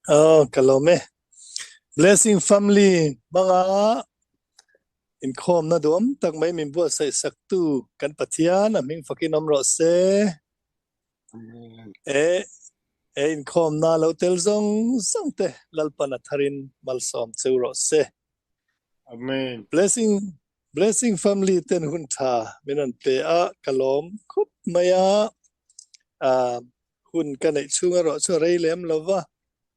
Kalome. Blessing family. Mga in khom na duam tak mai min bua sai saktu kan pathian aming fakinom ro se e in khom na lo tel zong sangte lalpana tharin malsom cheu ro se. Amen. Blessing family ten hun tha minan pe a kalom khup maya hun kanai chunga ro chu rei lem lova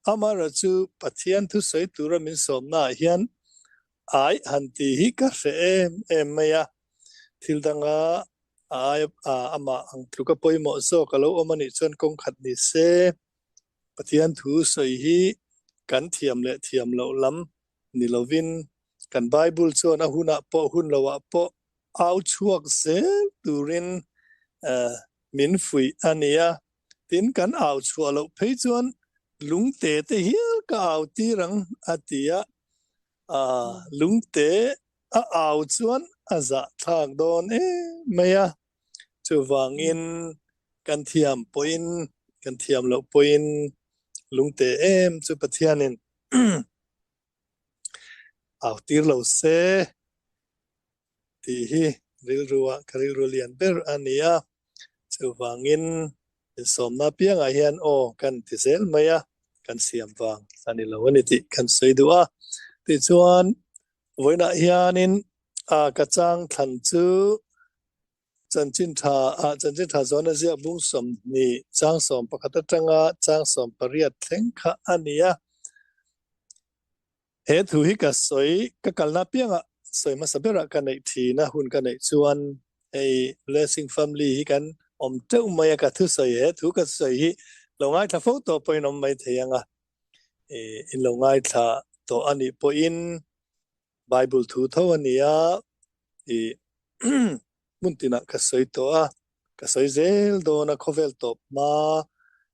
amara chu pathian thu soi tura min som na hian ai hanti hi ka se em maya thildanga ai ama ang tluka poimo zo kalo omani chon kong khat ni se pathian thu soi hi kan thiam le thiam lo lam ni lovin kan bible chon a huna po hun lawa po au chuak se turin min fui ania tin kan au chua lo phei chuan lungte te hi ka au ti rang atia lungte a au chuan a za thak don maya chu wangin kan thiam poin kan thiam lo poin lungte chu pathianin au tir lo se ti hi ril ruwa karil rulian ber ania chu wangin som na piang a hian kan ti zel maya kan siam wang ani lo ani ti kan soidua ti chuan voina hianin ka chang than chu chân chin tha zona zia bung som ni chang som pakata tanga chang som pariat thleng kha ania he thu hi ka soi ka kalna pianga soi ma sabera ka nei thi na hun ka nei chuan ei blessing family hi kan om te maya ka thu soi he thu ka soi hi longai tha photo point om mai theyanga in longai tha to ani po in bible thu tho ania muntina ka soi to ka soi zel do na khovel top ma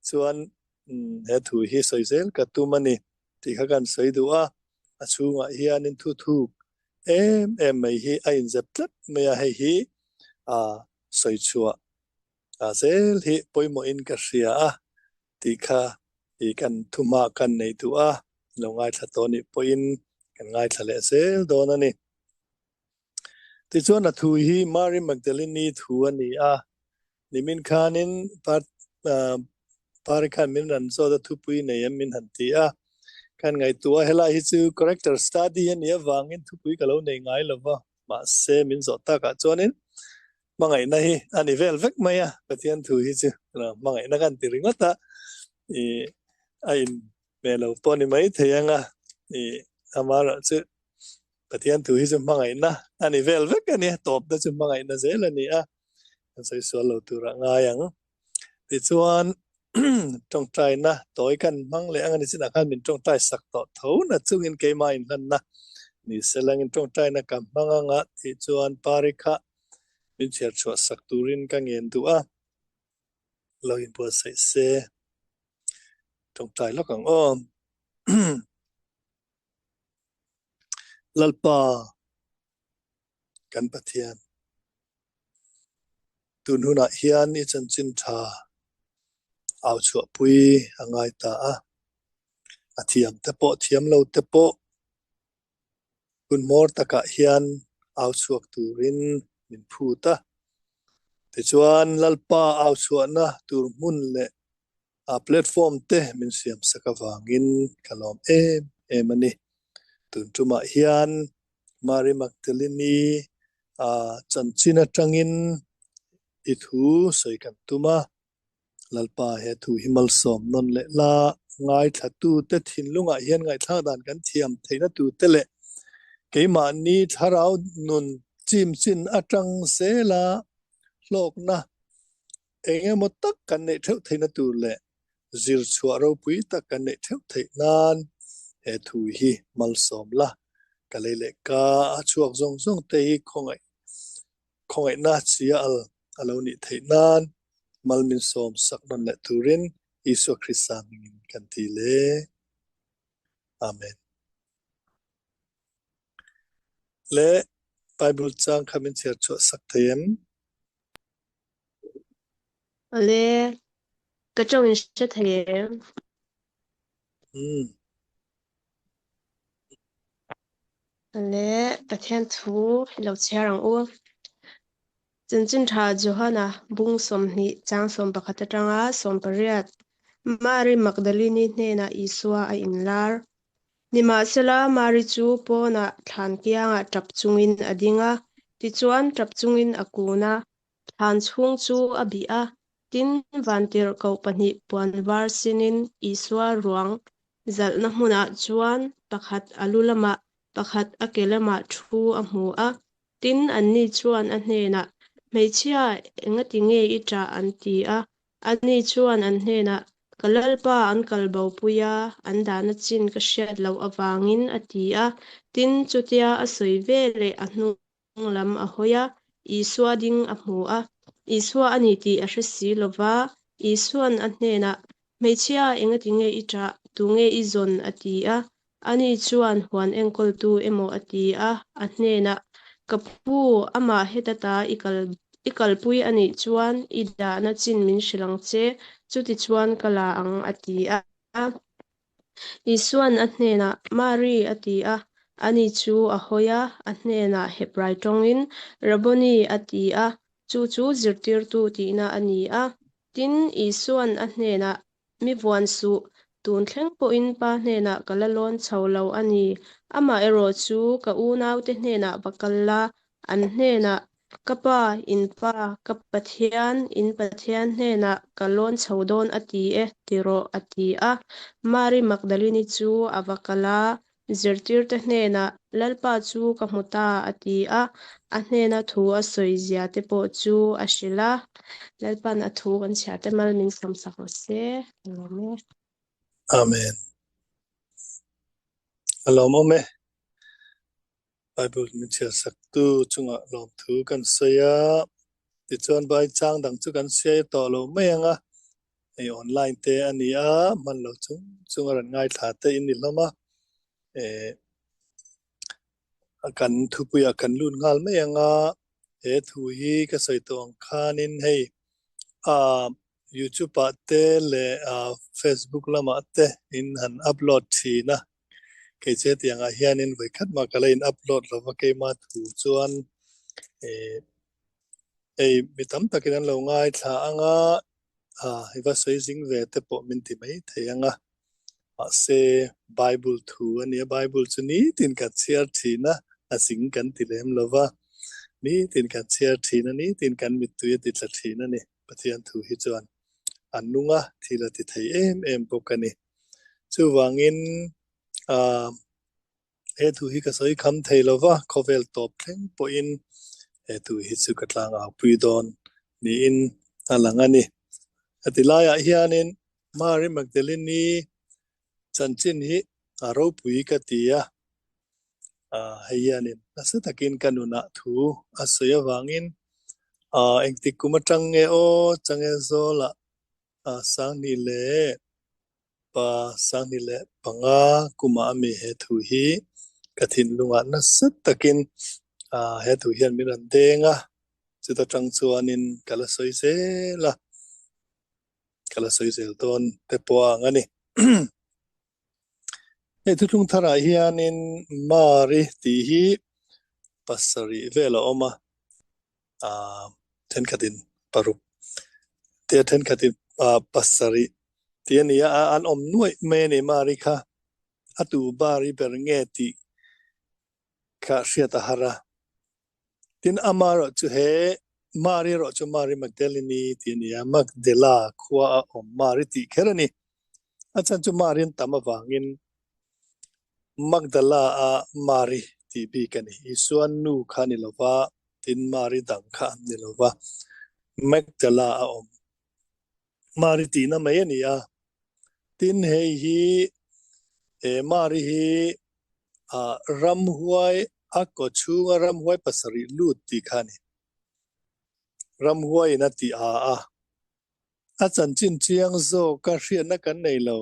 chuan he thu hi soi zel ka tu mani ti kha kan soi du a chunga hianin thu em mai hi a in zep tlat mai hi soi chua zel hi poimo in ka ria ti kha i kan thuma kan nei tu longai tha to ni poin kan ngai thale zel do na ni ti chuan a thu hi Mary Magdalene ni thu ani nimin khanin parikhan min ran zo da thu pui nei min han ti kan ngai tua hela hi chu character study ani awangin thu pui kalo nei ngai lova ma se min zo ta ka chonin mangai na hi ani vel vek maya pathian thu hi chu mangai na kan ti ringata ain melo poni mai theyanga amara chu pathian thu hi chu mangai na ani vel vek ani top da chu mangai na zel ani sai so lo tu ra nga yang ti chuan trong trai na toy kan mang le angani sin akhan min trong trai sak to tho na chungin ke ma in han na ni selang in trong trai na kam manga ti chuan parikha min cher chwa sak turin ka ngen tu lo in po sai se trong trai lo kang lalpa kan pathian tun huna hian i chan chin tha au chua pui angai ta thiam te po thiam lo te po kun mor taka hian au chuak turin min phu ta ti chuan lalpa au chua na tur mun le platform te min siam sakawangin kalom ani tun tuma hian Mary Magdalene chan china tangin i thu soi kan tuma lalpa he thu himal som non le la ngai thatu te thin lunga hian ngai thla dan kan thiam theina tu te le keima ni tharau nun chim chin atang se la hlok na enge mo tak kan nei theu theina tu le zir chua ro pui tak kan nei theu thei nan he thu hi mal som la ka le ka chuak zong zong te hi khongai na chia alo ni thei nan malmin som sak non le turin Isu Krista mingin kan ti le amen le Bible chang khamin cher chu sak thayem le cái trong sẽ thể le pathian thu lo chiarang u chin tha johana bung som ni chang som pakhat atanga som pariat mari magdalini hne na isua a inlar nima sela mari chu pona thlan kianga tap chungin adinga tichuan tap chungin akuna thlan chung chu abia tin vantir ko pani puanwar sinin isua ruang zalna hmuna chuan pakhat alulama pakhat akelama thu a hmu a tin anni chuan a hnena meichhia engati nge ita an ti a ani chuan an hnena kalalpa an kalbo puya an dana chin ka hriat lo awangin a ti a tin chutia a soi ve le a hnung lam a hoya isua ding a hmu a isua ani ti a hresi lova isuan a hnena meichhia engati nge ita tu nge izon a ti a ani chuan huan engkol tu emo a ti a hnena kapu ama hetata ikal pui ani chuan ida na chin min hrilang che chuti chuan kala ang a ti a isuan a hnena mari a ti a ani chu a hoya a hnena hebrai tongin raboni a ti a chu zirtir tu ti na ani a tin isuan a hnena mi vuan su tun thleng po in pa hnena kalalon chholo ani ama ero chu ka u nau te hnena bakalla an hnena kapa inpa kapathian in pathian hnena kalon chhodon ati e tiro ati a mari magdalini chu avakala zirtir te hnena lalpa chu ka hmuta ati a hnena thu a soi zia te po chu a hrila lalpan a thu kan chhia te mal min samsak se lome Amen. Alom ome Bible min chia sak tu chunga lom thu kan soya ti chuan bai chang dang chu kan se to lo menga ei online te ania man lo chunga ran ngai tha te in ni lama akan thu puya kan lun ngal menga thu hi ka soi tong khanin hei YouTube te le Facebook lama te in han upload thina ke che tiang a hianin voi khat ma kala in upload lo wa ke ma thu chuan mitam takin an lo ngai thla anga hiva soi jing ve te po min ti mai theyanga se Bible thu ania Bible chuni tin ka chiar thina asing kan ti lem lova ni tin kan chiar thina ni tin kan mit tu ti tla thina ni pathian thu hi chuan annunga thila ti thei em pokani chu wangin thu hi ka soi kham thei lova khovel top thleng po in thu hi chu ka tlang a pui don ni in alangani atilaya hianin Mary Magdalene chanchin hi aro pui ka tia hianin asa takin kanuna thu asoya wangin engtik kuma change o change zola sang ni le panga kuma mi he thu hi kathin lunga na sat takin he thu hian min an denga chuta tang chuanin kala soi zela kala soi zel ton te poa ngani thu tung thara hianin mari ti hi pasari vela oma ten katin paruk te ten katin pasari tiania an om nuai meni mari kha atu bari ber ngeti ka hriata hara tin amaro chu he mari ro chu Mary Magdalene tinia Magdala khwa om mari ti kherani achan chu marin tamawangin Magdala Mari ti bi kani isuan nu khani lova tin Mari dang kha ni lova Magdala om Mari ti na mai ani tin hei hi Mari hi ram huai ko chunga ram huai pasari lut ti khani ram huai na ti achan chin chiang zo ka hriat na kan nei lo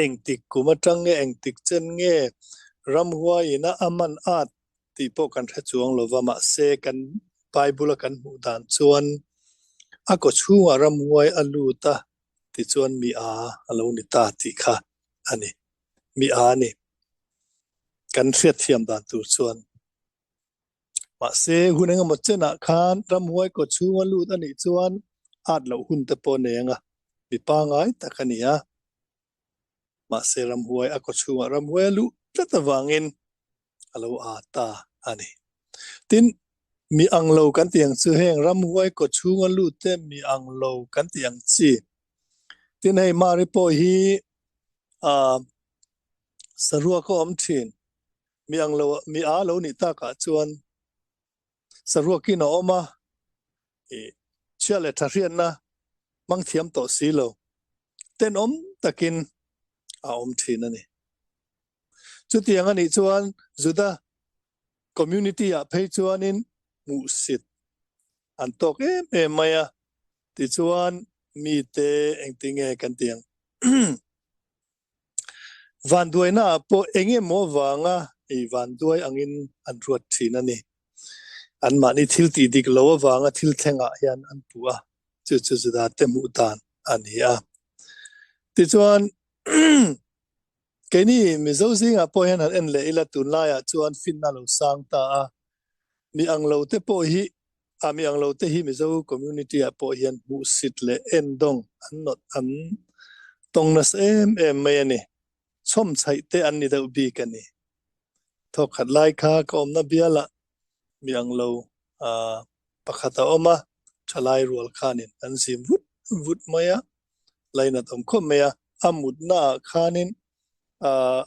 engtik kuma change engtik chen nge ram huai na aman at ti po kan tha chuang lova ma se kan Bible kan mu dan chuan ko chunga ram huai aluta ติจวนมีอาเรานิตาติค่ะอันนี้มีอานี่กันเสียเทียมดานตัวส่วนมาเซหุ่นเองหมดเจนะคานรำหวยกดชูวันลูดอันนี้จวนอาจเราหุ่นตะปนเองอะมีปางไงแต่คันนี้มาเซรำหวยอากดชูรำหวยลูจะตะวางินเราอาตาอันนี้ตินมีอังโลกันเตียงซื้อแห้งรำหวยกดชูวันลูเต็มมีอังโลกันเตียงจีตินให้มาริโปฮีสรัวก็อมทินมีอังโลมีอาโลนิตากะจวนสรัวกินออกมาเชื่อเลยทาเรียนนะมังเทียมต่อสีโลเต้นตะกินอมทินนั่นนี่จุดอย่างนี้จวนจุดาคอมมูนิตี้เพจจวนินมุสิตอันตกมายาติจวนมีเตเองติงกันเตียงวันด้วยนะพอเองโมวังวันด้วยอังอินอันรวดทีนั่นนี่อันมานี่ทิลตีดิกโลวังทิลแทงยันอันปัวจุดาเตมุตานอันนี้ติจวนแค่นี้มิโซซิงพอเห็นอันเล่ละตุนลายจวนฟินนัลสังตามีอังโลเตปอฮีมีอังโลเตฮีมิโซคอมมูนิตี้พอเห็นมุสิตเลเอ็นดงอันนอตอันตรงนั้นไม่เนี่ยชมใช้เตอันนี้เดาบีกันนี่ทอกขัดไล่ค่าก็อมนับเบียละมีอังโลปะขัดออกมาชลายรัวค่านี่อันสิวุดมายะไล่นัดอมคมมายะอามุดหน้าค่านี่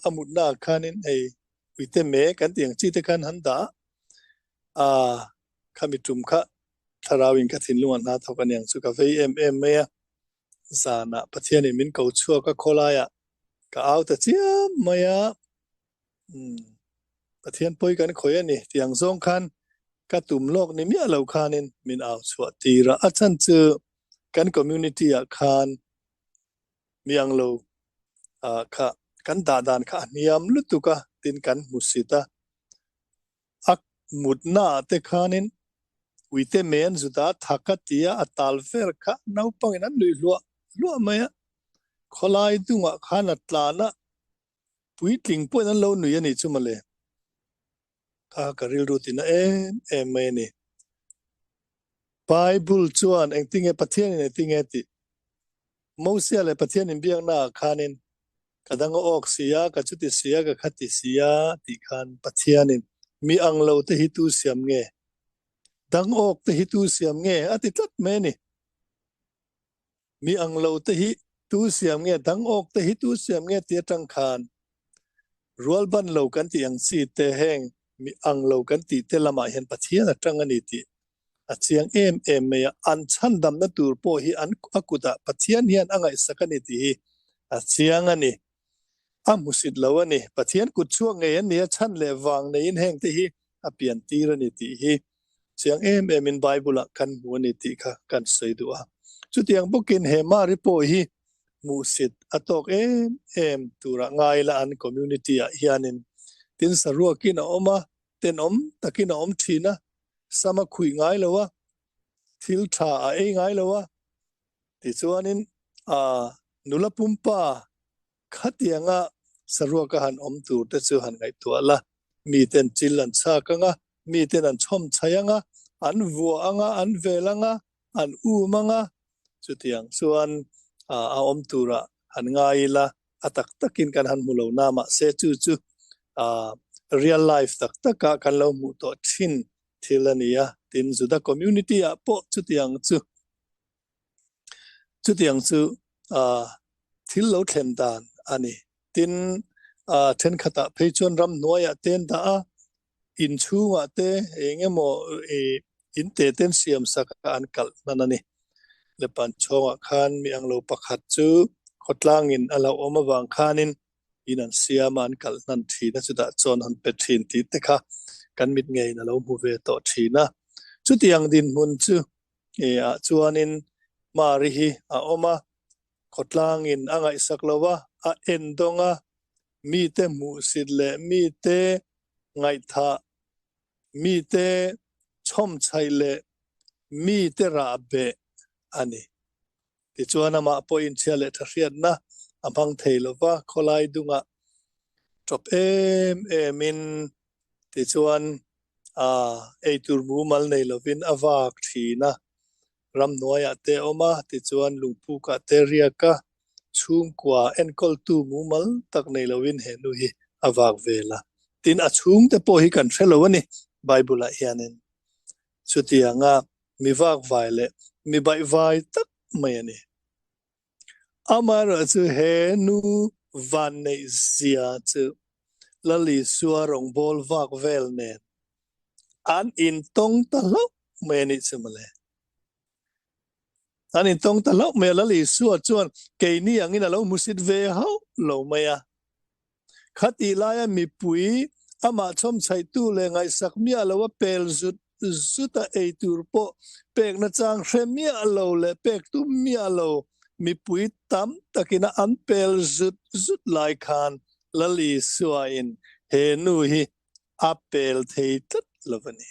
อามุดหน้าค่านี่วิเตเมกันเตียงจีตกันหันดาข้ามีจุ่มข้าทาราวินกัทินลุงนาทกันอย่างสุขเฟยเมยซานะปะเทียนี่มินเกาชัวก็โคลายก็เอาแต่เจียมมายปะเทียนป่วยกันข่อยนี่ที่ยังสงคันก็ตุ่มโลกนี่มีอะไรคานินมินเอาชัวตีระอาจารย์เจอกันคอมมูนิตี้คานมีอังโลค่ะกันดาดานค่ะนิยามลุตุกะตินกันมุสิตาอักมุดหน้าเตคานินวิเตเมนสุดาทักตียอัตัลเฟร์ค่ะน้าปังนั้นลุยลัวมาขลายตุงะขานัดลานะปุยติงป่วยนั้นเราหนุ่ยนี่จุมาเลยข้ากริลรูตินะไม่นี่ไบเบิลจวนเองติงปะเทียนนี่ติงติมอเสียเลยปะเทียนนี่เบียงหน้าขานินกระดังออกเสียกระจุดเสียกระขัดเสียติคันปะเทียนนี่มีอังโลเตหิตุเสียมเงดังออกเตหิตุเสียมเงอติตัดแม่นี่มีอังโลเตหิตุเสียมเงดังออกเตหิตุเสียมเงเตียจังคานรัวบันโลกันที่ยังสีเตแห้งมีอังโลกันที่เตละมาเห็นปะเทียนจังอันนี้ที่อาเจียงเมียอันชันดำนัตูร์โปฮีอันอกุตะปะเทียนเฮียนอังไงสักนิดที่อาเจียงอันนี้มุสิตลาวนี่ปะเทียนกุดช่วงเงี้ยเนี่ยชันเลวังในอินแห่งที่เปลี่ยนตีรนิติฮีเสียงมินไบเบิลกันหัวนิติค่ะกันใส่ดูจุดยังบุกินเฮมาริโปฮีมุสิตอตอกตุระไงละอันคอมมูนิตี้เฮียนินตินสรัวกินออกมาเต็นตะกินทีนะสมาคุยไงเลยวะทิลชาไงเลยวะติส่วนนินนุลปุมปาขัดยังสรัวกันตูแต่ส่วนไงตัวละมีเต็นจิลันชากังมีเต็นอันชมชายังอันวัวอันเวลังอันมังจุดยังส่วนตูระหันไงละตักกินกันหันมุลนามาเสจูreal life tak kan lo mu to thin thilania tin zuda community po chutiang chu thil lo thlen dan ani tin then khata pheichon ram noya ten da in chunga te engemo in te ten siam saka an kal nanani lepan chonga khan mi anglo pakhat chu khotlangin ala oma wang khanin inan siaman kal nan thina chuda chon han pethin ti tekha kan mit ngei na lo mu ve to thina chu tiang din mun chu chuanin mari hi oma khotlangin angai saklawa endonga mi te mu sidle mi te ngai tha mi te chom chaile mi te ra be ani ti chuan ama point chia le tha hriat na amang thei lova kholai dunga top min ti chuan ei tur mu mal nei lovin awak thina ram noya te oma ti chuan lungpu ka te riaka chung kwa enkol tu mu mal tak nei lovin he nu hi awak vela tin a chung te po hi kan threlo ani bible a hianin chutianga mi wak vai le mi bai vai tak mai ani amara chu he nu van nei zia chu lali suarong bol wak vel ne an in tong ta lo mai ni chumale an in tong ta lo me lali suar chuan ke ni angin alo musit ve hau lo maya khati laya mi pui ama chom chai tu le ngai sak mi alo pel zut zuta ei tur po pek na chang hremi alo le pek tu mi alo mi pui tam takina an pel zut lai khan lali suwa in he nu hi apel thei tat lovani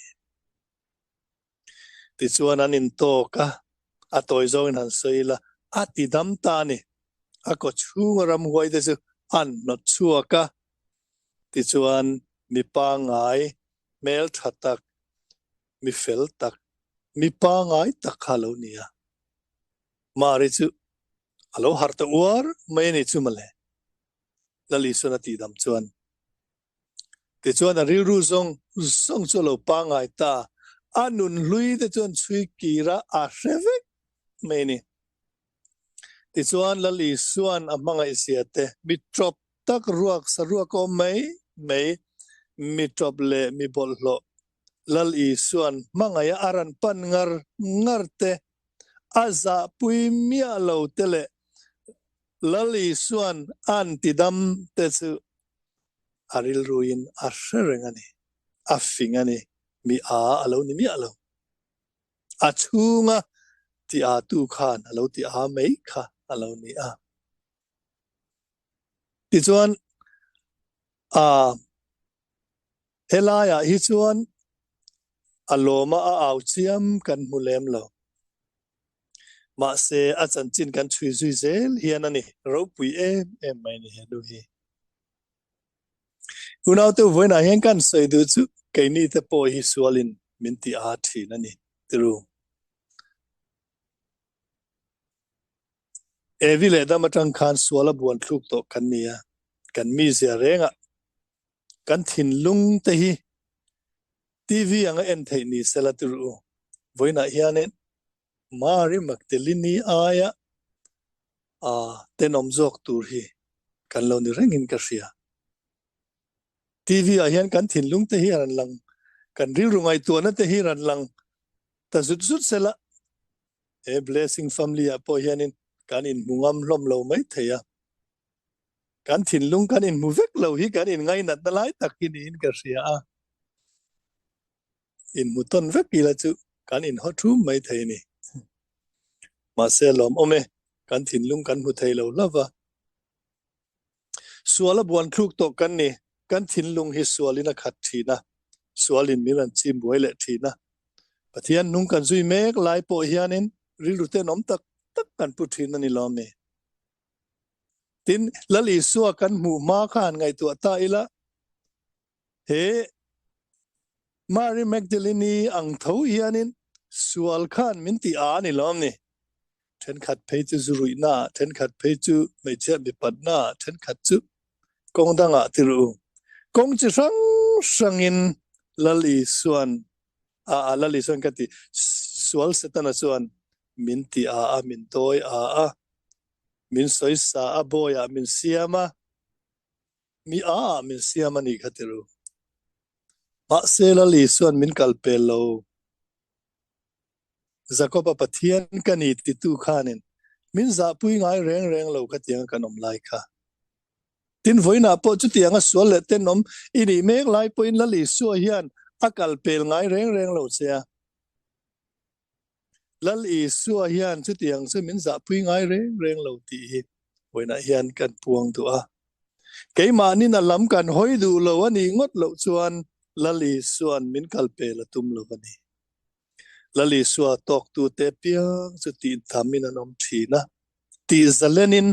ti chuan an in to ka atoi zo in han soila ati dam ta ni ako chung ram huai de chu an not chua ka ti chuan mi pa ngai mel thatak mi fel tak mi pa ngai tak khalo nia mari chu alo har ta war mai ni chu male lali suna ti dam chuan ti chuan a riu ru zong chu lo pa ngai ta anun lui de chuan chui kira a hrevek mai ni ti chuan lali suan a mangai siate mi trop tak ruak sa ruak o mai mi trop le mi bol lo lali suan mangaya aran pan ngar te aza pui mia lo tele lali suan an tidam te chu aril ruin a hrenengani a fingani mi alo ni mi alo a chunga ti a tu khan alo ti a mei kha alo ni a ti chuan helaya hi chuan aloma a au chiam kan mulem lo ma se a chan chin kan chui zui zel hian ani ro pui em mai ni he du hi unau tu voina hen kan sei du chu ke ni te po hi sualin min ti a thi na ni tru evile da matang khan suala buan thluk to kan nia kan mi zia renga kan thin lung te hi tv anga en thei ni sela tru voina hianen mari maktelini aya tenom jok tur hi kan lo ni rengin ka ria tv a hian kan thin lung te hi ran lang kan riu rungai tu na te hi ran lang ta zut sela e blessing family a po hianin kan in mungam lom lo mai theya kan thin lung kan in muvek lo hi kan in ngai na talai takin in ka ria in muton vek ila chu kan in hot room mai thei ni ma se lom ome kan thin lung kan hu thei lo lova suala buan thluk to kan ni kan thin lung hi sualina khat thina sualin miran chim buai le thina pathian nung kan zui mek lai po hianin rilute nom tak kan pu thina ni lome tin lali suwa kan mu ma khan ngai tu ta ila he Mary Magdalene ang tho hianin sual khan min ti a ni lom ni then khat phei chu zurui na then khat phei chu mai che mi pat na then khat chu kong danga tiru kong chi sangin lali suan lali suan kati sual setana suan min ti a min toy a min soi sa a boya min siama mi min siama ni khatiru ma se lali suan min kalpelo zakopa pathian kani ti tu khanin min za pui ngai reng lo ka tiang kanom lai kha tin voina po chu tianga sual le tenom ini mek lai po in lali su hian akal pel ngai reng lo sia lali su hian chu tiang chu min za pui ngai reng lo ti voina hian kan puang tu a keima ni na lam kan hoi du lo ani ngot lo chuan lali suan min kal pel tum lo ani lali suwa tok tu te piang chu ti thamin anom thina ti zalenin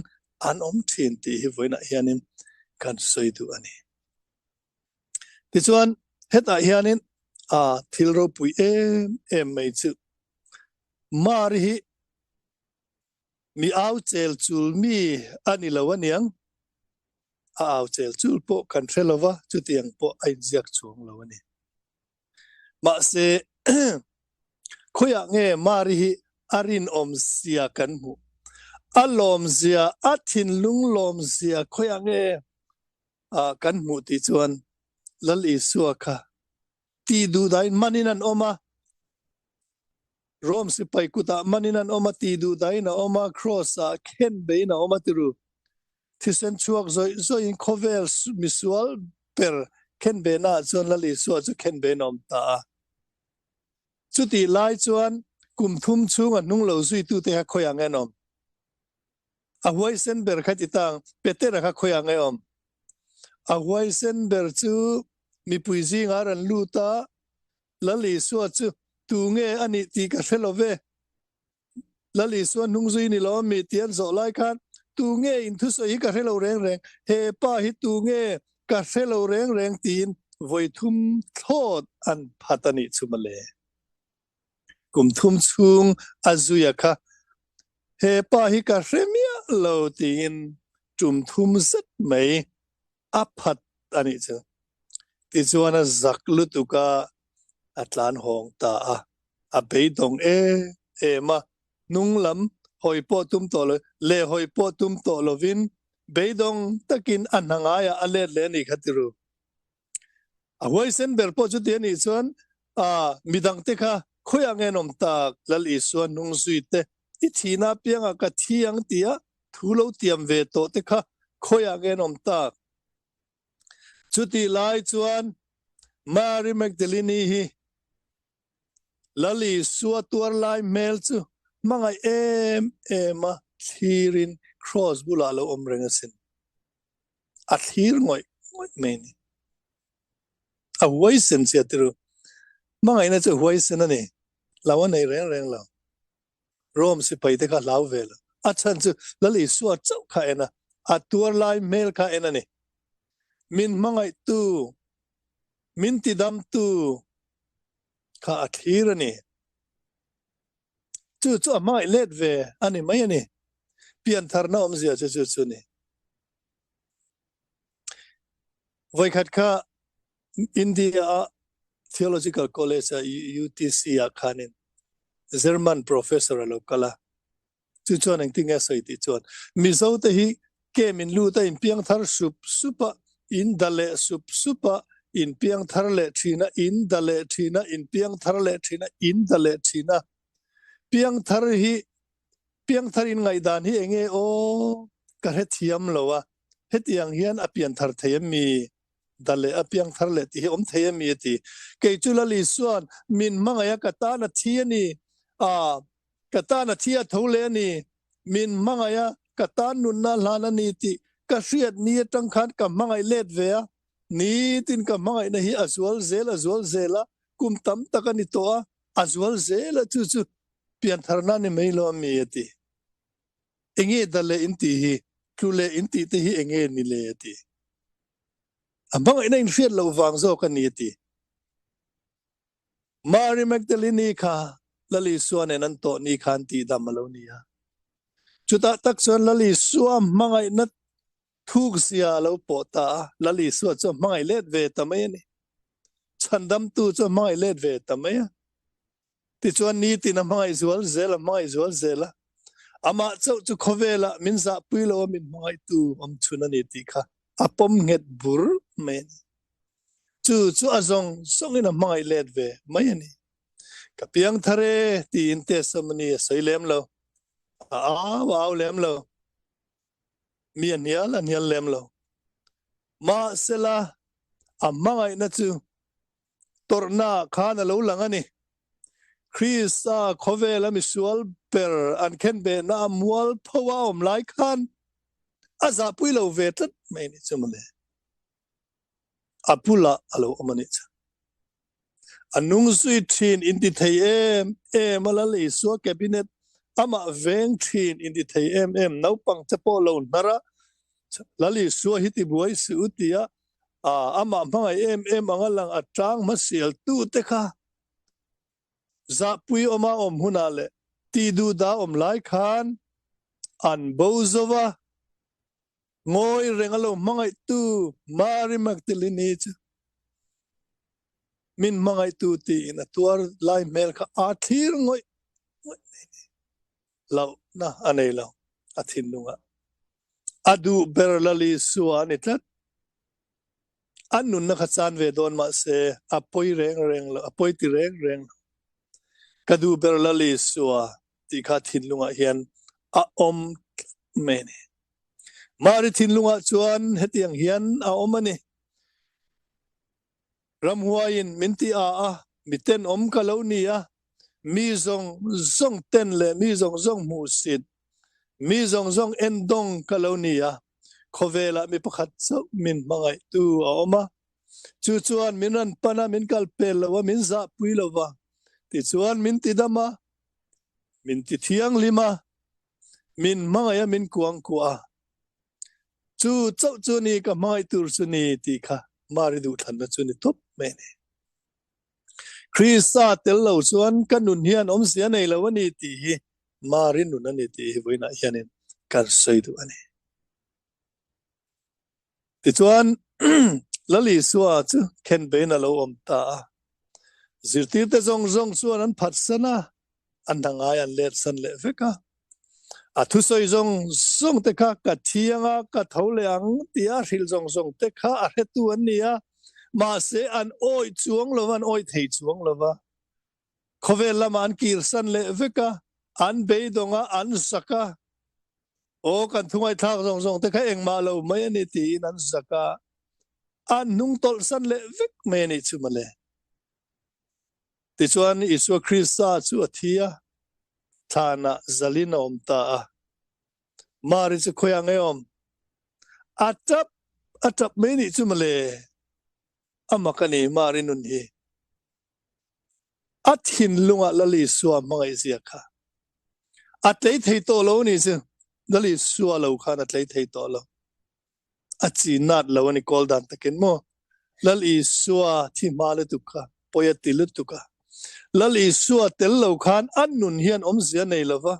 an thin ti hi voina hianin kan soidu ani ti chuan heta hianin thilro pui em mai chu mari hi mi au chel chul mi ani lawaniang au chel chul po kan threlova chu tiang po ai ziak chung lawani ma se khoya nge mari hi arin om sia kan mu alom zia athin lung lom zia khoya nge kan mu ti chuan lali suaka ti du dain maninan oma rom si pai kuta maninan oma ti du daina oma cross a khen beina oma tiru thisen chuak zoi in khovel misual per khen bena chuan lali suwa chu khen benom ta chu ti lai chuan kum thum chunga nung lo zui tu te khoya nge nom a huai sen ber khati tang petera kha khoya nge om a huai sen ber chu mi puizi ngaran luta lali suwa chu tu nge ani ti ka felove lali suwa nung zui ni lo mi tian zo lai khan tu nge in thu so hi ka helo reng reng he pa hi tu nge ka helo reng reng tin voi thum thot an phatani chumale kum thum chung azuya kha he pa hi ka remia lo tin tum thum zat mai aphat ani chu ti chuana zaklu tuka atlan hong ta a beidong ma nunglam hoi po tum to le hoi po tum to lovin beidong takin anhangaya alet le ni khatiru a hoi sen ber po chu te ni chuan midang te kha khoyang enom tak lal i suan nung zui te i thina pianga ka thiang tia thulo tiam ve to te kha khoyang enom tak chu ti lai chuan Mary Magdalene hi lali suwa tuar lai mel chu mangai ema thirin cross bula lo omrengasin a thir ngoi meni a waisen sia tiru mangai na chu waisen ani lawa nei reng law rom si pai te kha law vel a chan chu lali suwa chau kha ena a tuar lai mel kha ena ni min mangai tu min ti dam tu kha a thir ani chu mai let ve ani mai ani pian tharna om zia chu ni voi khat kha India Theological College UTC khanin German professor lo kala chu chuan ang tinga soi ti chuan Mizo te hi kemin lu ta in piang thar supa in dale supa in piang thar le thina in dale thina in piang thar le thina in dale thina piang thar in ngai dan hi enge o ka he thiam lowa hetiang hian a pian thar thayam mi dale a piang thar le ti om thayam mi ti ke chulali suan min mangaya kata na thiani kata na thia thole ni min mangaya kata nun na lana ni ti ka hriat ni tang khan ka mangai let ve ni tin ka mangai na hi azwal zela kum tam takani to azwal zela chu pian tharna ni meilo mi ti enge dale inti hi klule inti te hi enge ni le ti amang ina in fiat lo wang zo kan ni ti Mary Magdalene kha lali suan en an to ni khan ti damalo ni ha chuta tak chuan lali suam mangai na thuk sia lo po ta lali suwa chu mangai let ve tamai ni chandam tu chu mangai let ve tamai ti chuan ni ti na mangai zual zela ama chu khovela minza puilo min mangai tu om chuna ni ti kha apom nget bur men chu azong songina mangai let ve mai ani kapiang thare ti in te samani soilem lo wow lem lo mian nial lem lo ma sela amangai na chu torna khana lo langani Krista khovela misual per an ken be na mual pawam lai khan aza puilo vetat mai ni chumale apula alo omani cha anung sui thin inti thei malali so cabinet ama veng thin in di thei em nau pang chapo lo nara lali suwa hiti buai si utia ama mangai em angalang atang masial tu te kha za pui oma hunale ti du da lai khan an bozova ngoi rengalo mangai tu mari magtilini min mangai tu ti in atuar lai mel kha athir ngoi lau na anei lau athin lunga adu berlali suwa ni tat anun na khatsan ve don ma se apoi reng lo apoi ti reng kadu berlali suwa ti kha thin lunga hian a om meni mari thin lunga chuan hetiang hian a omani ramhuain minti a miten om kalonia mi zong ten le mi zong mu sit mi zong endong kalonia khovela mi pakhat so min mangai tu a oma chu chuan minan pana min kal pel lawa min za pui lawa ti chuan min ti dama min ti thiang lima min mangaya min kuang kwa chu chau chu ni ka mai tur chu ni ti kha mari du than na chu ni top me ni Krista tel lo chuan kanun hian om sia nei lawani ti hi mari nun ani ti hi voina hianin kan sei du ani ti chuan lali suwa chu khen be na lo om ta zirtir te zong chuan an phat sana an dangai an let san le veka thu soi zong te kha ka thianga ka tholeang tia hril zong te kha a hetu an nia ma se an oi chuang lowan oi thei chuang lowa khovel lama an kir san le veka an beidonga an saka o kan thungai thak zong te kha engma lo mai ani ti an saka an nung tol san le vek me ni chumale ti chuan isu Krista chu athia thana zalina omta mari chu khoyang eom atap me ni chumale amakani mari nun hi athin lunga lali suwa mangai zia kha atlei thei to lo ni chu lali suwa lo khan atlei thei to lo achi nat lo ni kol dan takin mo lali suwa thi male tu kha poyatilu tu kha lali suwa tel lo khan an nun hian om zia nei lova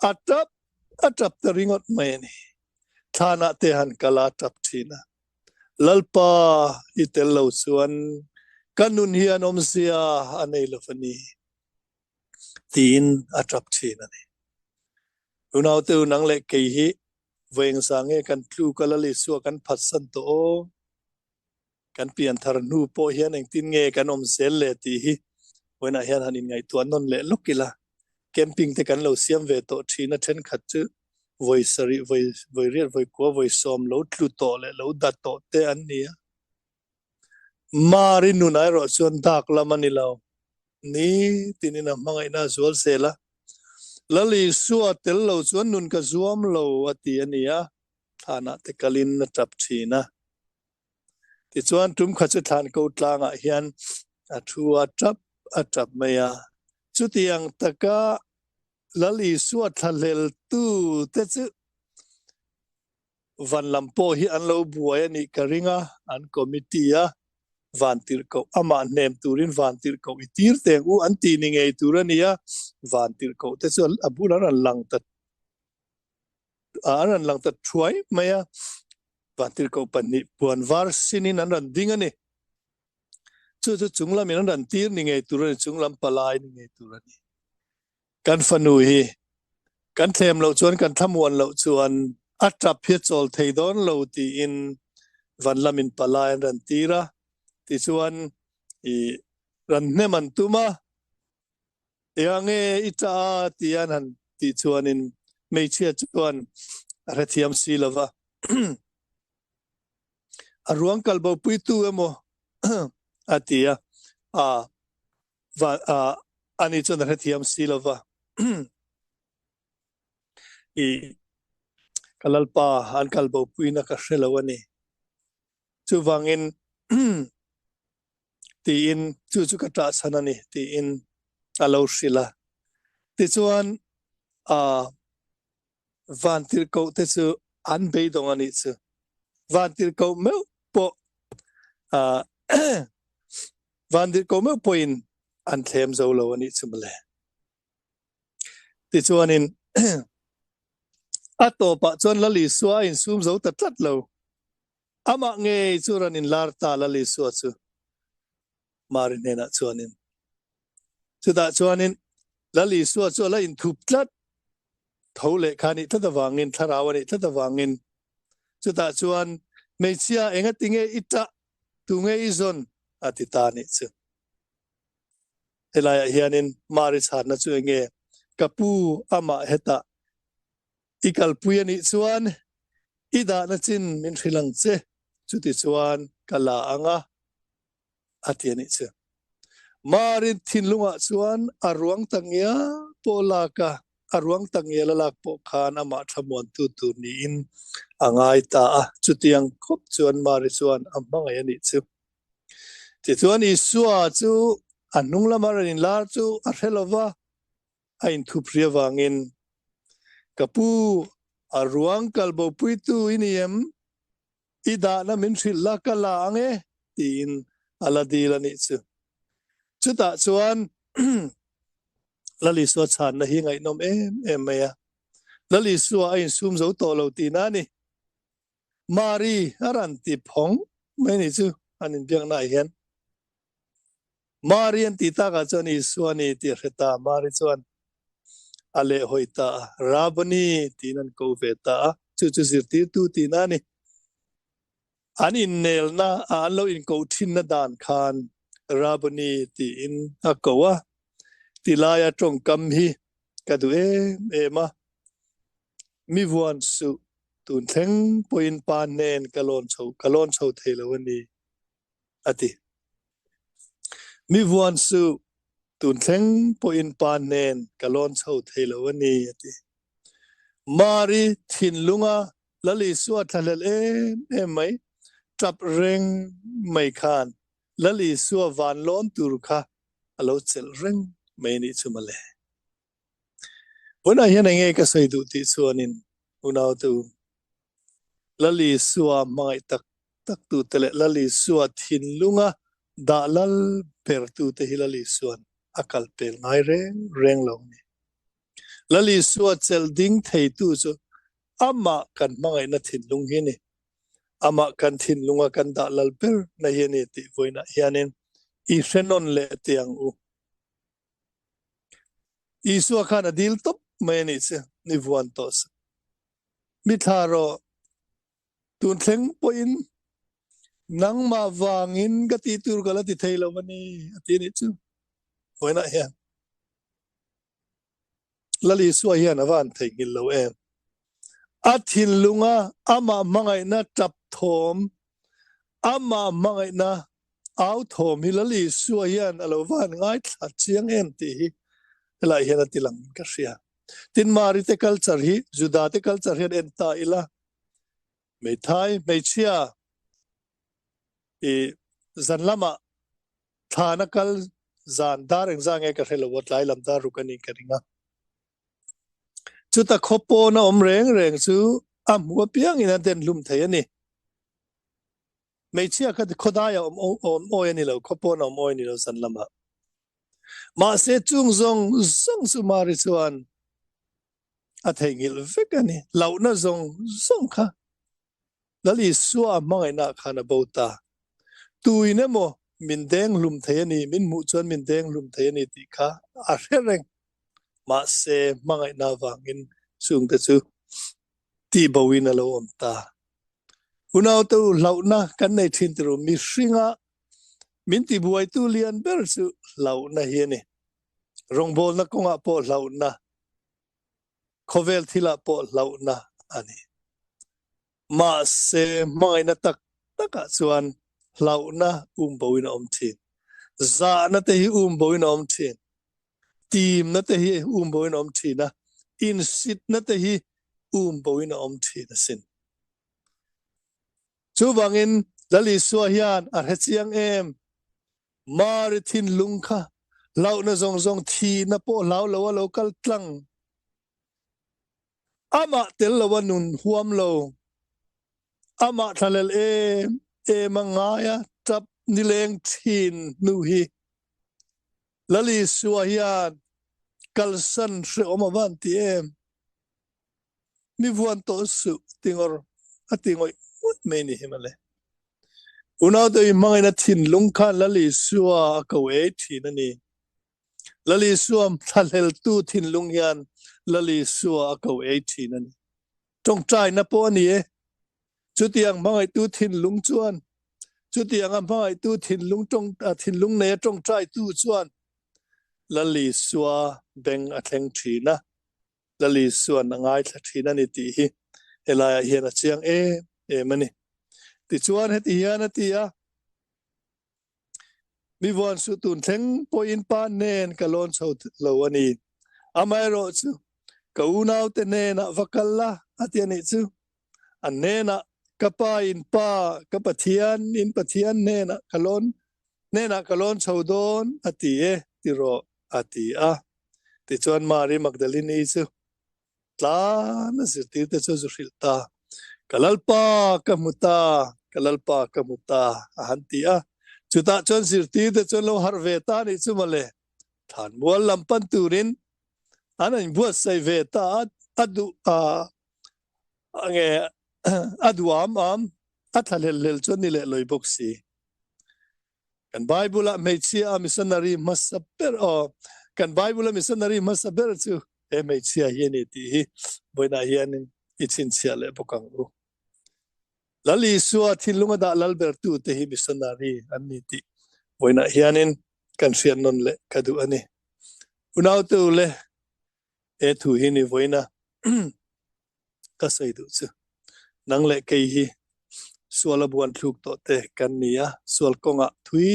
atap ta ringot mai ni thana te han kala tap thina lalpa itel lo chuan kanun hian om sia anei lofani tin atrap thina ni unau te unang le ke hi veng sange kan tlu kalali suwa kan phatsan to kan pian thar nu po hian eng tin nge kan om sel le ti hi wena hian hanin ngai tuan non le lokila camping te kan lo siam ve to thina then khat chu voi sari voi riat voi ko voi som lo tlu to le lo dat to te an nia mari nunai ro chuan dak lamani lo ni tinina Hmangaihna zual sela lali suwa tel lo chuan nun ka zuam lo ati ania thana te kalin na tap thina ti chuan tum kha chu than ko tlanga hian athu atap maya chutiang taka lali suwa thalel tu te chu van lampo hi an lo buai ani karinga an committee van tir ko ama nem turin van tir ko itir te u an ti ni ngei turania van tir ko te chu abuna ran lang ta thuai maya van tir ko pani puan var sinin an ran ding ani chu chunglam in ran tir ni ngei turani chunglam palai ni ngei turani kan fanu hi kan them lo chuan kan thamuan lo chuan atrap hi chol thei don lo ti in van lamin palai ran tira ti chuan i ran neman tuma yange ita tian han ti chuan in meichia chuan rathiam silova aruang kalbo puitu emo atia ani chuan rathiam silova i kalalpa an kalbo puina ka hrelawani chu wangin ti in chu ka ta sanani ti in alo sila ti chuan van tir ko te chu an be dong ani chu van tir ko me po van tir ko me point an thlem zo lo ani chu male ti chuanin atopa chon lali suwa in sum zo ta tlat lo ama nge churan in lar ta lali suwa chu marin hena chuanin chuta chuanin lali suwa chu la in thup tlat thole khani thada wangin tharawani thada wangin chuta chuan meichia enga tinge ita tunge izon atitani chu elaya hianin mari chana chu nge kapu ama heta ikal puyani chuan ida na chin min thilang che chuti chuan kala anga atiani che marin thinlunga chuan arwang tangia polaka arwang tangia lalak po khan ama thamon tu ni in angai ta chutiang khop chuan mari chuan amanga yani chu ti chuan isua chu anung lamarin lar chu a helova ain thupria wangin kapu arwang kalbo puitu iniem ida na min thilla kala ange tin aladilani chu chuta chuan lali suwa chan na hi ngai nom em maya lali suwa ain sum zo to lo ti na ni mari aran ti phong mai ni chu anin biang na hian mari an ti ta ka chuan i suwa ni ti reta mari chuan ale hoita rabani tinan ko veta chu sirti tu ti na ni anin nel na alo in ko thin na dan khan rabani ti in akawa tilaya trong kam hi kadu ema mi vuan su tun theng poin pan nen kalon chho thelawani ati mi vuan su tun theng poin pan nen kalon chho thelawani ati mari thinlunga lali suwa thalel mai trap reng mai khan lali suwa van lon tur kha alo chel reng mai ni chumale una hian nge ka sei du ti chuanin unau tu lali suwa mai tak tu tele lali suwa thinlunga dalal per tu te hilali suan akal pel ngai reng lo ni lali suwa chel ding thei tu chu ama kan mangai na thinlung hi ni ama kan thinlunga kan dalal per na hi ni ti voina hianin I renon le tiang u isu akan adil top meni se ni vuan tos mi tharo tun thleng poin nang ma wangin gati tur gala ti thailo mani atini chu hoina hian lali su hian awan theingil lo em athin lunga ama mangai na tap thom ama mangai na au thom hilali su hian alowan ngai thla chiang em ti lai hian atilang ka ria tin mari te culture hi juda te culture hian enta ila mei thai mei chia zanlama thana kal zan dar engzang e ka helo wat lai lam da rukani karinga chuta khopo na om reng chu amwa piang ina den lum thai ani mei chia ka khodaya om oi ani lo khopo na om oi ni lo zanlama ma se chung zong su mari chuan a theingil vekani launa zong kha lali suwa mangai na khana bota tuine mo min deng lum thayani min mu chuan min deng lum thayani ti kha a reng ma se mangai na wangin chung te chu ti bowin alo om ta unau tu launa kan nei thin tru mi hringa min ti buai tu lian ber chu launa hi ni rongbol na konga po launa khovel thila po launa ani ma se mangai na taka chuan launa boin om thin za na te hi boin om thin team na te hi boin om thin na in sit na te hi boin om thin sin chu wangin lali suwa hian a hechiang em mar thin lungkha launa zong thi na po law lo local tlang ama tel lawan nun huam lo ama thalel e mangaya tap nileng thin nu hi lali suahian kalsan se omavan ti em mi vuan to su tingor atingoi meni himale unaw to imangay na thin lung khan lali suwa kawe thin ani lali suwa thalel tu thin lung hian lali suwa kawe thin ani trong trai na po ani e chutiang mangay tu thin lung chuan chutiang mangay tu thin lung thin lung ne trong trai tu chuan lali suwa beng atheng thina lali suwa nangai thina ni ti hi elaya hian a chiang e mani ti chuan heti hian atia mi von su tun theng po in pa nen kalon so lo ani amai ro chu ka unaw te nena vakalla atiani chu anena kapa in pa kapathian in pathian nena kalon chodon ati e ti ro ati a ti chuan mari magdalene chu tla na sirti te chu rilta kalalpa kamuta ahanti a chuta chon sirti te chon lo harveta ni chu male than mual lampan turin anan buat sai veta adu ange aduam athalel chon ni le loi boxi kan bible a meichia missionary masaper o kan bible a missionary masaper chu e meichia hiani ti boina hianin ichin sia le bokang u lali suwa thilunga da lalber tu te hi missionary anni ti boina hianin kan sian non le kadu ani unaw tu le e thu hi ni boina ka sai du chu nang le ke hi suala buan thuk to te kan nia sual konga thui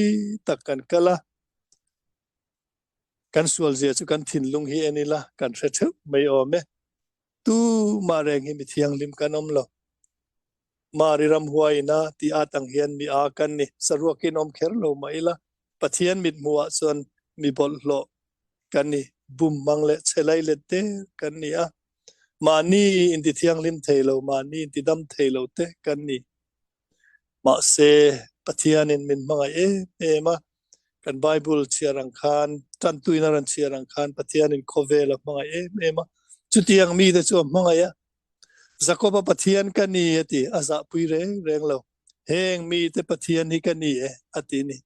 takkan kala kan sual je chu kan thin lung hi anila kan rethu mai ome tu ma reng hi mi thiang lim kanom lo mari ram huaina ti atang hian mi a kan ni saruakin om kher lo maila pathian mit muwa chon mi bol lo kan ni bum mangle chelai le te kan ni a mani in ti thiang lim thailo mani in ti dam thailo te kan ni ma se pathian in min mangai e ma kan bible chiarang khan tan tuina ran chiarang khan pathian in khovel mangai e ma chutiang mi de chu mangai a zakoba pathian kan ni ati aza pui reng lo heng mi te pathian hi kan ni e ati ni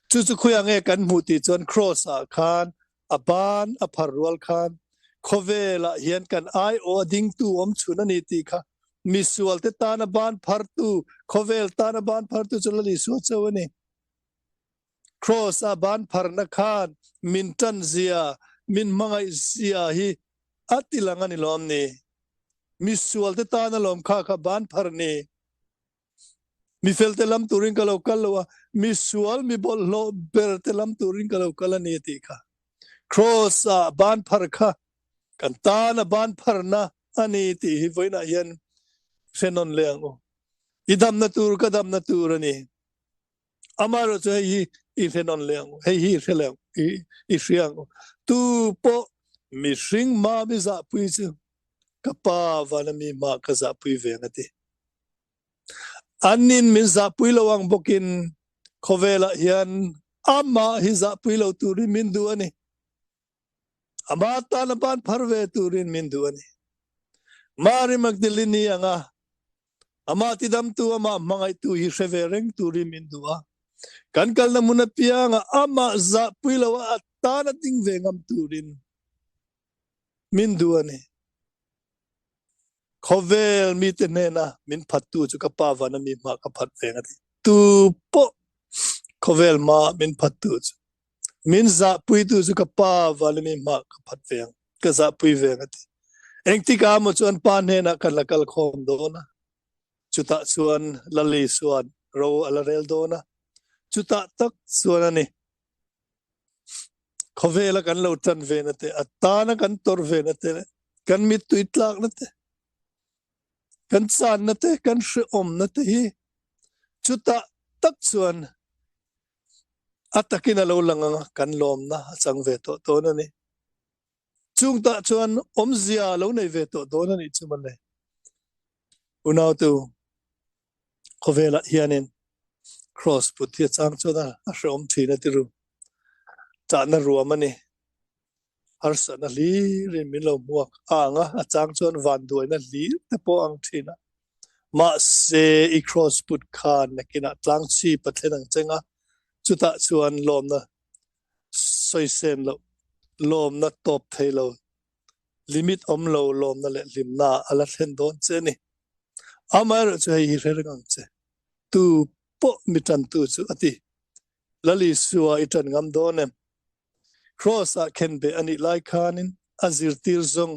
chu khuyang e kan mu ti chon cross a khan aban apharwal khan khovela hian kan ai o ding tu om chuna ni ti kha misual te tana ban phartu khovel tana ban phartu chalali so chawani cross a ban pharna khan min tan zia min mangai zia hi atilangani lom ni misual te tana lom kha ban pharni mi felte lam turin kalau kalwa misual mi bol lo berte lam turin kalau kalani ti kha cross a ban phar kha kan tana ban pharna ani ti hi voina hian senon leang o idam na tur kadam na tur ani amaro cho hi senon leang hi selang i siang tu po mi sing ma mi za pui chu kapa vanami ma ka za pui ve ngati anin min za pui lawang bokin khovela hian ama hi za pui lo turin min du ani ama tana ban pharve turin min du ani mari magdalene anga ama tidam tu ama mangai tu hi severeng turi min duwa kan kal na muna pianga ama za puilawa atana ting vengam turin min duani khovel mi te nena min phatu chu ka pawa na mi ma ka phat vengati tu po khovel ma min phatu chu min za pui tu chu ka pawa na mi ma ka phat veng ka za pui vengati engti ka mo chuan pa nena kan lakal khom do na chuta chuan lali suan ro alarel do na chuta tak chuan ani khovela kan lo tan ve na te atana kan tor ve na te kan mit tu itlak na te kan san na te kan hri om na te hi chuta tak chuan atakin alo langa kan lom na chang ve to na ni chung ta chuan omzia lo nei ve to don ani chuman le unau tu khovela hianin cross put hi chang choda a hrom thina tiru cha na ruamani harsa na li rin min lo muak anga a chang chon van duai na li te po ang thina ma se I cross put khan na kina tlang chi pathenang chenga chuta chuan lom na soisen lo lom na top thailo limit om lo lom na le limna ala thlen don che ni amar chu hi rerang che tu po mitan tu chu ati lali suwa itan ngam donem cross a ken be ani lai khanin azir tir zong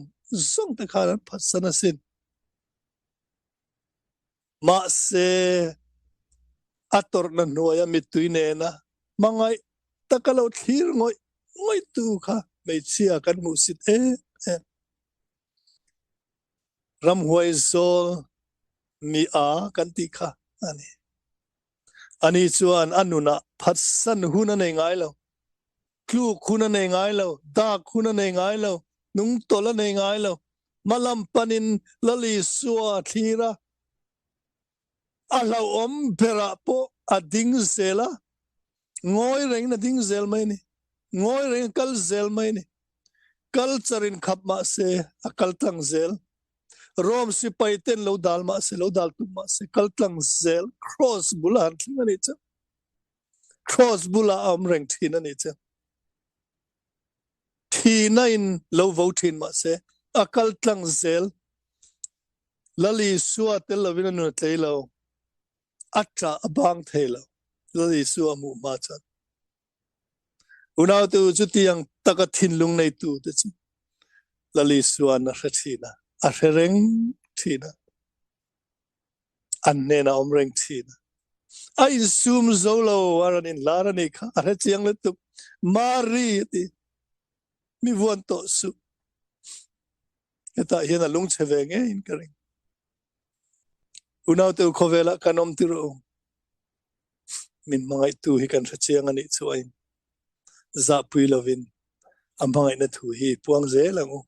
zong te khanan phasana sin ma se ator na noya mituine na mangai takalo thir ngoi ngoi tu kha mei chia kan mu sit ram huai zol mi a kan ti kha ani chuan anuna phatsan huna nei ngai lo klu khuna nei ngai lo da khuna nei ngai lo nung tola nei ngai lo malam panin lali suwa thira alau om pera po ading zela ngoi reng na ding zel mai ni ngoi reng kal zel mai ni culture in khap ma se akal tang zel rom si paiten lo dal ma se lo dal tu ma se kal tang zel cross bulan thina ni cha cross bula am reng thina ni cha thina in lo votin ma se akal tang zel lali suwa tel lo vina nu tleilo atra abang thelo lali suwa mu ma cha unau tu chuti yang taka thin lung nei tu te chu lali suwa na thina a reng thina anne na om reng thina ai zoom zolo aran in larani kha are chiang le tu mari ti mi vuan to su eta hian a lung cheve nge in karing unau tu khovela kanom tiro min mangai tu hi kan chiang ani chuain za pui lovin ambangai na thu hi puang ze langu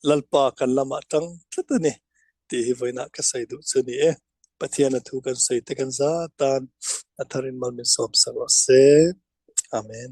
lalpa kan lama tang tlatani ti hi voina ka sai du chuni pathiana thu kan sai te kan za tan atharin mal min som saro se amen